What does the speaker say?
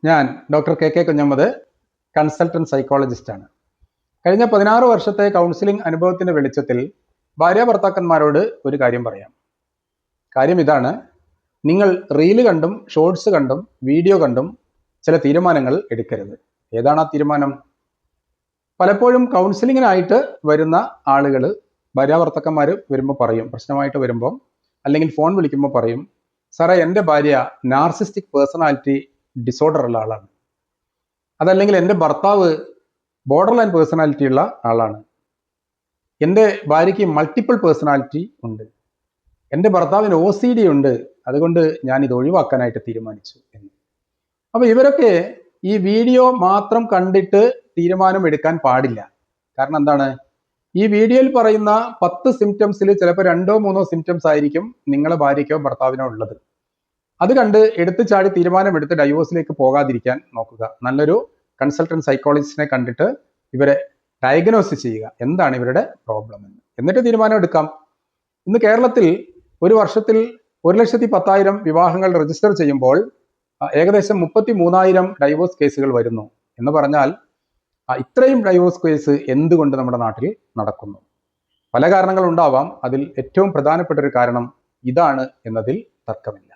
ഞാൻ doctor K Kunhammad, consultant സൈക്കോളജിസ്റ്റാണ്. കഴിഞ്ഞ 16 വർഷത്തെ കൗൺസിലിംഗ് അനുഭവത്തിന്റെ വെളിച്ചത്തിൽ ഭാര്യാഭർത്താക്കന്മാരോട് ഒരു കാര്യം പറയാം. കാര്യം ഇതാണ്: നിങ്ങൾ റീല് കണ്ടും ഷോർട്സ് കണ്ടും വീഡിയോ കണ്ടും ചില തീരുമാനങ്ങൾ എടുക്കരുത്. ഏതാണ് ആ തീരുമാനം? പലപ്പോഴും കൗൺസിലിങ്ങിനായിട്ട് വരുന്ന ആളുകൾ, ഭാര്യാഭർത്താക്കന്മാർ വരുമ്പോൾ പറയും, പ്രശ്നമായിട്ട് വരുമ്പോൾ അല്ലെങ്കിൽ ഫോൺ വിളിക്കുമ്പോൾ പറയും, സാറേ എൻ്റെ ഭാര്യ നാർസിസ്റ്റിക് പേഴ്സണാലിറ്റി ഡിസോർഡർ ഉള്ള ആളാണ്, അതല്ലെങ്കിൽ എൻ്റെ ഭർത്താവ് ബോർഡർ ലൈൻ പേഴ്സണാലിറ്റി ഉള്ള ആളാണ്, എൻ്റെ ഭാര്യയ്ക്ക് മൾട്ടിപ്പിൾ പേഴ്സണാലിറ്റി ഉണ്ട്, എൻ്റെ ഭർത്താവിന് OCD ഉണ്ട്, അതുകൊണ്ട് ഞാൻ ഇത് ഒഴിവാക്കാനായിട്ട് തീരുമാനിച്ചു എന്ന്. അപ്പോൾ ഇവരൊക്കെ ഈ വീഡിയോ മാത്രം കണ്ടിട്ട് തീരുമാനം എടുക്കാൻ പാടില്ല. കാരണം എന്താണ്? ഈ വീഡിയോയിൽ പറയുന്ന 10 സിംറ്റംസിൽ ചിലപ്പോൾ 2-3 സിംറ്റംസ് ആയിരിക്കും നിങ്ങളെ ഭാര്യയ്ക്കോ ഭർത്താവിനോ ഉള്ളത്. അത് കണ്ട് എടുത്തു ചാടി തീരുമാനമെടുത്ത് ഡൈവോഴ്സിലേക്ക് പോകാതിരിക്കാൻ നോക്കുക. നല്ലൊരു കൺസൾട്ടന്റ് സൈക്കോളജിസ്റ്റിനെ കണ്ടിട്ട് ഇവരെ ഡയഗ്നോസിസ് ചെയ്യുക, എന്താണ് ഇവരുടെ പ്രോബ്ലം എന്ന്, എന്നിട്ട് തീരുമാനം എടുക്കാം. ഇന്ന് കേരളത്തിൽ ഒരു വർഷത്തിൽ 1,10,000 വിവാഹങ്ങൾ രജിസ്റ്റർ ചെയ്യുമ്പോൾ ഏകദേശം 33,000 ഡൈവോഴ്സ് കേസുകൾ വരുന്നു എന്ന് പറഞ്ഞാൽ ഇത്രയും ഡൈവോഴ്സ് കേസ് എന്തുകൊണ്ട് നമ്മുടെ നാട്ടിൽ നടക്കുന്നു? പല കാരണങ്ങളുണ്ടാവാം. അതിൽ ഏറ്റവും പ്രധാനപ്പെട്ട ഒരു കാരണം ഇതാണ് എന്നതിൽ തർക്കമില്ല.